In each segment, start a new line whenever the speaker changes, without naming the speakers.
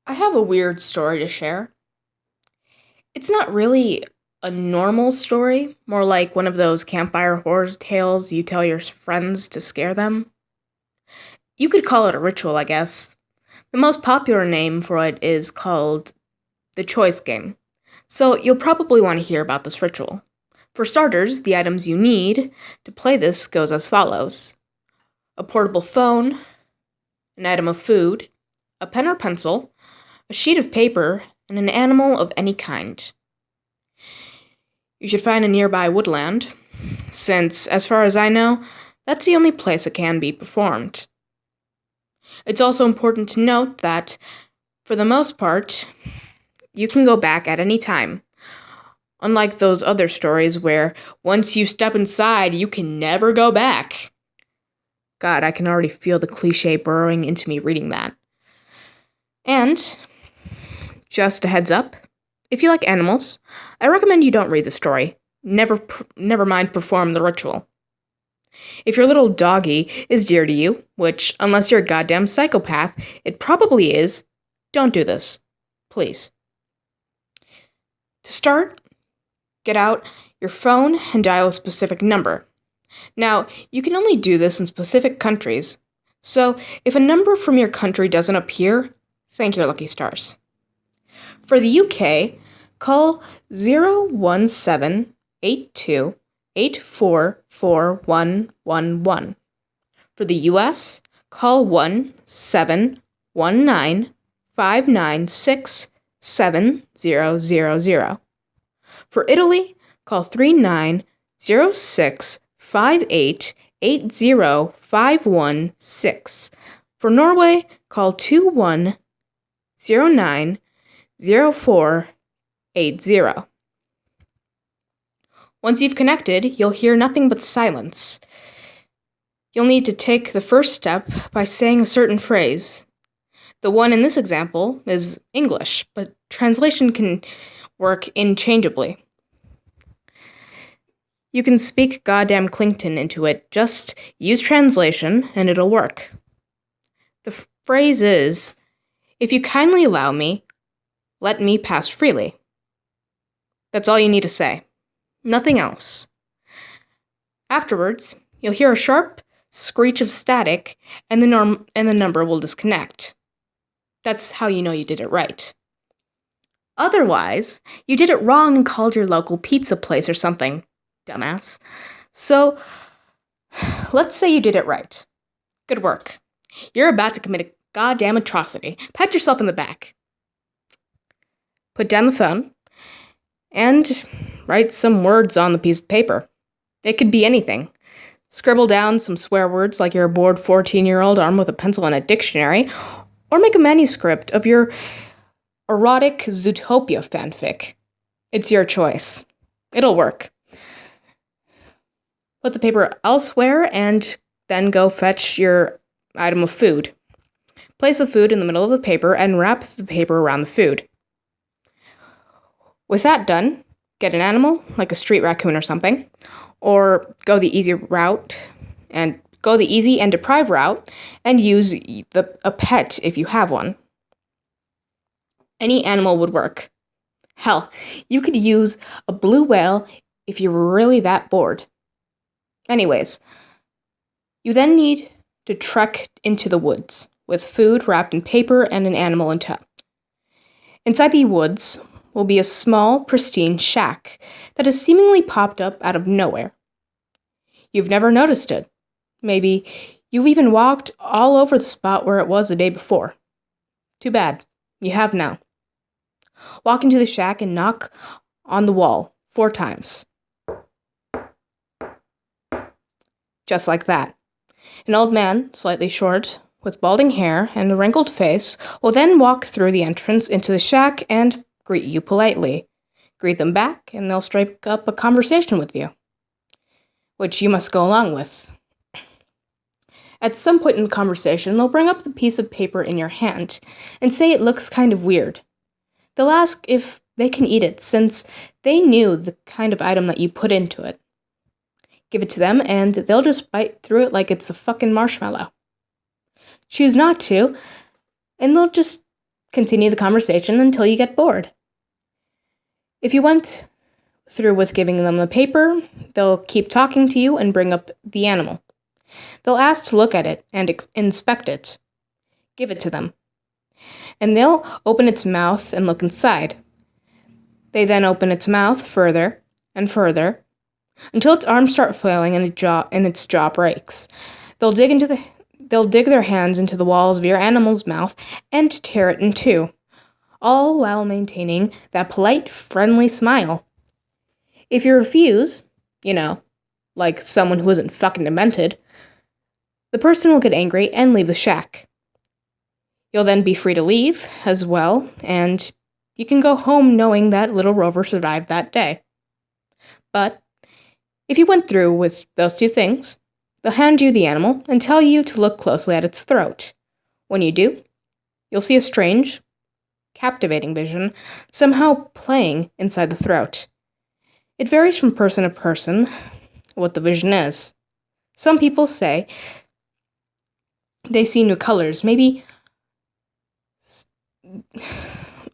I have a weird story to share. It's not really a normal story, more like one of those campfire horror tales you tell your friends to scare them. You could call it a ritual, I guess. The most popular name for it is called the choice game. So you'll probably want to hear about this ritual. For starters, the items you need to play this goes as follows: a portable phone, an item of food, a pen or pencil, a sheet of paper, and an animal of any kind. You should find a nearby woodland, since, as far as I know, that's the only place it can be performed. It's also important to note that, for the most part, you can go back at any time. Unlike those other stories where once you step inside, you can never go back. God, I can already feel the cliche burrowing into me reading that. And, just a heads up, if you like animals, I recommend you don't read the story. Never mind perform the ritual. If your little doggy is dear to you, which, unless you're a goddamn psychopath, it probably is, don't do this. Please. To start, get out your phone and dial a specific number. Now, you can only do this in specific countries, so if a number from your country doesn't appear, thank your lucky stars. For the UK, call 01782844111. For the US, call 1719596700. For Italy, call 390658805116. For Norway, call 21090480. Once you've connected, you'll hear nothing but silence. You'll need to take the first step by saying a certain phrase. The one in this example is English, but translation can work interchangeably. You can speak goddamn Clington into it, just use translation and it'll work. The phrase is, "If you kindly allow me, let me pass freely." That's all you need to say. Nothing else. Afterwards, you'll hear a sharp screech of static, and the number will disconnect. That's how you know you did it right. Otherwise, you did it wrong and called your local pizza place or something, dumbass. So, let's say you did it right. Good work. You're about to commit a goddamn atrocity. Pat yourself in the back. Put down the phone and write some words on the piece of paper. It could be anything. Scribble down some swear words like you're a bored 14-year-old armed with a pencil and a dictionary, or make a manuscript of your erotic Zootopia fanfic. It's your choice. It'll work. Put the paper elsewhere and then go fetch your item of food. Place the food in the middle of the paper and wrap the paper around the food. With that done, get an animal, like a street raccoon or something, or go the easy and deprive route and use a pet if you have one. Any animal would work. Hell, you could use a blue whale if you were really that bored. Anyways, you then need to trek into the woods with food wrapped in paper and an animal in tow. Inside the woods will be a small, pristine shack that has seemingly popped up out of nowhere. You've never noticed it. Maybe you've even walked all over the spot where it was the day before. Too bad. You have now. Walk into the shack and knock on the wall 4 times. Just like that. An old man, slightly short, with balding hair and a wrinkled face, will then walk through the entrance into the shack and greet you politely. Greet them back, and they'll strike up a conversation with you, which you must go along with. At some point in the conversation, they'll bring up the piece of paper in your hand and say it looks kind of weird. They'll ask if they can eat it, since they knew the kind of item that you put into it. Give it to them, and they'll just bite through it like it's a fucking marshmallow. Choose not to, and they'll just continue the conversation until you get bored. If you went through with giving them the paper, they'll keep talking to you and bring up the animal. They'll ask to look at it and inspect it. Give it to them. And they'll open its mouth and look inside. They then open its mouth further and further until its arms start flailing and its jaw breaks. They'll dig their hands into the walls of your animal's mouth and tear it in two, all while maintaining that polite, friendly smile. If you refuse, like someone who isn't fucking demented, the person will get angry and leave the shack. You'll then be free to leave as well, and you can go home knowing that little Rover survived that day. But if you went through with those two things, they'll hand you the animal and tell you to look closely at its throat. When you do, you'll see a strange, captivating vision somehow playing inside the throat. It varies from person to person what the vision is. Some people say they see new colors. Maybe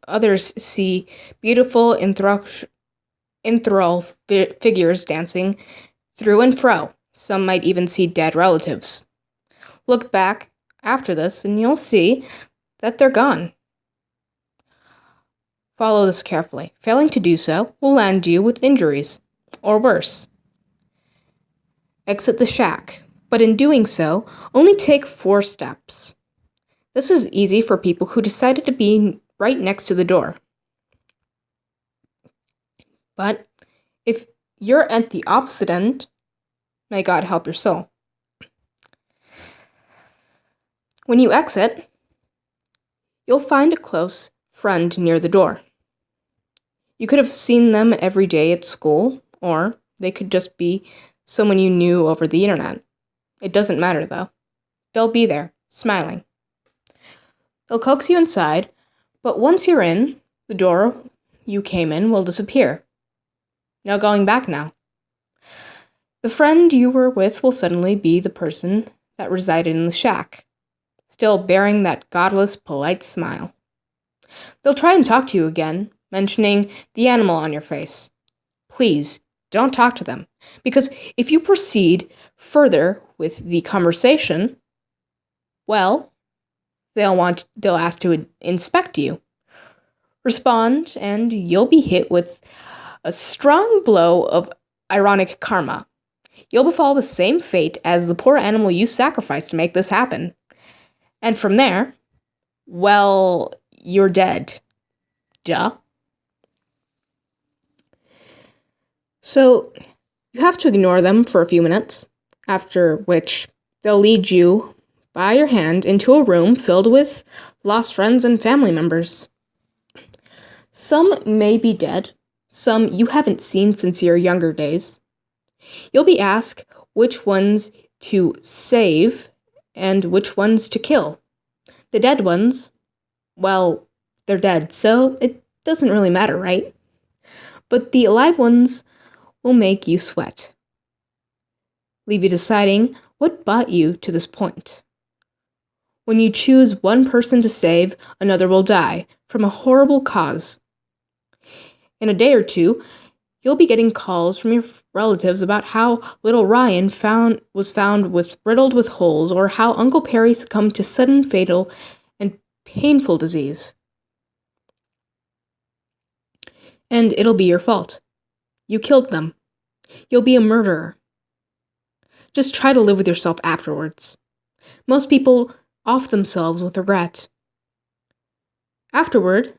others see beautiful enthrall figures dancing through and fro. Some might even see dead relatives. Look back after this and you'll see that they're gone. Follow this carefully. Failing to do so will land you with injuries, or worse. Exit the shack, but in doing so, only take 4 steps. This is easy for people who decided to be right next to the door. But if you're at the opposite end, may God help your soul. When you exit, you'll find a close friend near the door. You could have seen them every day at school, or they could just be someone you knew over the internet. It doesn't matter, though. They'll be there, smiling. They'll coax you inside, but once you're in, the door you came in will disappear. No going back now. The friend you were with will suddenly be the person that resided in the shack, still bearing that godless, polite smile. They'll try and talk to you again, mentioning the animal on your face. Please, don't talk to them, because if you proceed further with the conversation, well, they'll ask to inspect you. Respond, and you'll be hit with a strong blow of ironic karma. You'll befall the same fate as the poor animal you sacrificed to make this happen. And from there, well, you're dead. Duh. So, you have to ignore them for a few minutes, after which they'll lead you by your hand into a room filled with lost friends and family members. Some may be dead, some you haven't seen since your younger days. You'll be asked which ones to save and which ones to kill. The dead ones, well, they're dead, so it doesn't really matter, right? But the alive ones will make you sweat, leave you deciding what brought you to this point. When you choose one person to save, another will die from a horrible cause. In a day or two, you'll be getting calls from your relatives about how little Ryan was found riddled with holes, or how Uncle Perry succumbed to sudden, fatal, and painful disease. And it'll be your fault. You killed them. You'll be a murderer. Just try to live with yourself afterwards. Most people off themselves with regret. Afterward,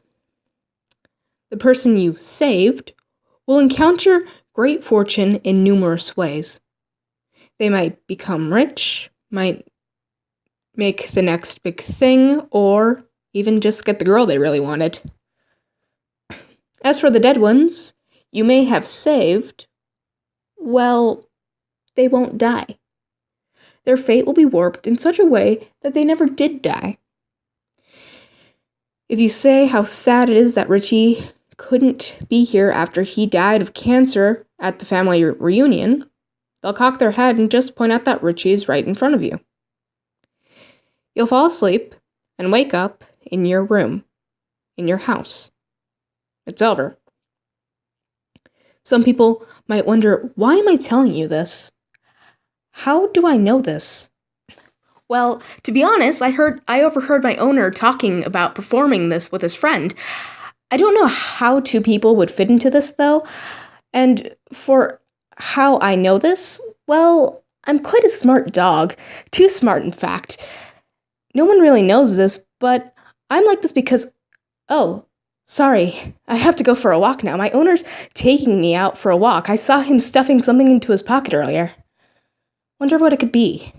the person you saved will encounter great fortune in numerous ways. They might become rich, might make the next big thing, or even just get the girl they really wanted. As for the dead ones you may have saved, well, they won't die. Their fate will be warped in such a way that they never did die. If you say how sad it is that Richie couldn't be here after he died of cancer at the family reunion, they'll cock their head and just point out that Richie is right in front of you. You'll fall asleep and wake up in your room, in your house. It's over. Some people might wonder, why am I telling you this? How do I know this? Well, to be honest, I overheard my owner talking about performing this with his friend. I don't know how two people would fit into this, though. And for how I know this, well, I'm quite a smart dog. Too smart, in fact. No one really knows this, but I'm like this because... Oh, sorry. I have to go for a walk now. My owner's taking me out for a walk. I saw him stuffing something into his pocket earlier. Wonder what it could be.